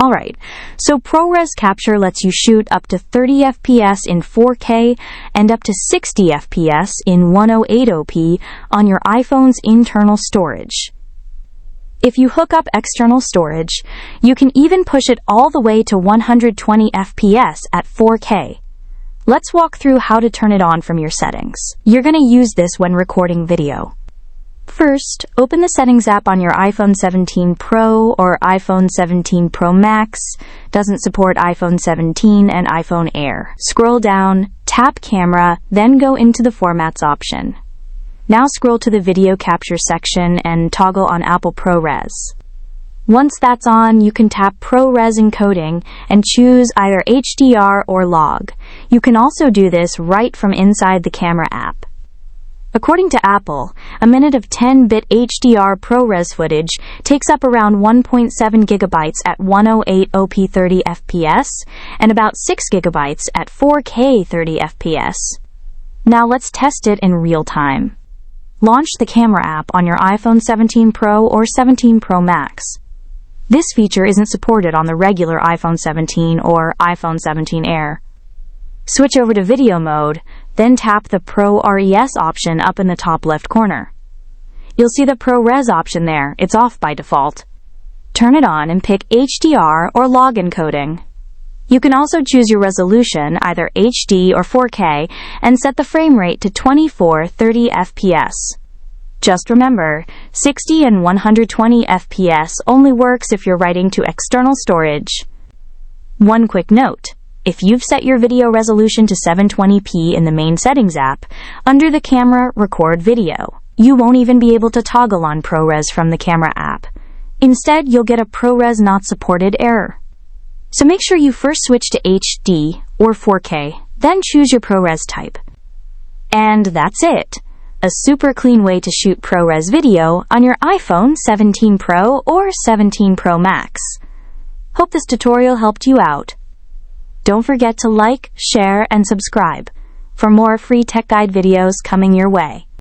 Alright, so ProRes Capture lets you shoot up to 30 FPS in 4K and up to 60 FPS in 1080p on your iPhone's internal storage. If you hook up external storage, you can even push it all the way to 120 FPS at 4K. Let's walk through how to turn it on from your settings. You're going to use this when recording video. First, open the Settings app on your iPhone 17 Pro or iPhone 17 Pro Max. Doesn't support iPhone 17 and iPhone Air. Scroll down, tap Camera, then go into the Formats option. Now scroll to the Video Capture section and toggle on Apple ProRes. Once that's on, you can tap ProRes Encoding and choose either HDR or log. You can also do this right from inside the Camera app. According to Apple, a minute of 10-bit HDR ProRes footage takes up around 1.7 gigabytes at 1080p 30 FPS and about 6 gigabytes at 4K 30 FPS. Now let's test it in real time. Launch the Camera app on your iPhone 17 Pro or 17 Pro Max. This feature isn't supported on the regular iPhone 17 or iPhone 17 Air. Switch over to video mode, then tap the ProRes option up in the top left corner. You'll see the ProRes option there. It's off by default. Turn it on and pick HDR or log encoding. You can also choose your resolution, either HD or 4K, and set the frame rate to 24/30 FPS. Just remember, 60 and 120 FPS only works if you're writing to external storage. One quick note. If you've set your video resolution to 720p in the main Settings app, under the Camera Record Video, you won't even be able to toggle on ProRes from the Camera app. Instead, you'll get a ProRes Not Supported error. So make sure you first switch to HD or 4K, then choose your ProRes type. And that's it! A super clean way to shoot ProRes video on your iPhone 17 Pro or 17 Pro Max. Hope this tutorial helped you out. Don't forget to like, share, and subscribe for more free tech guide videos coming your way.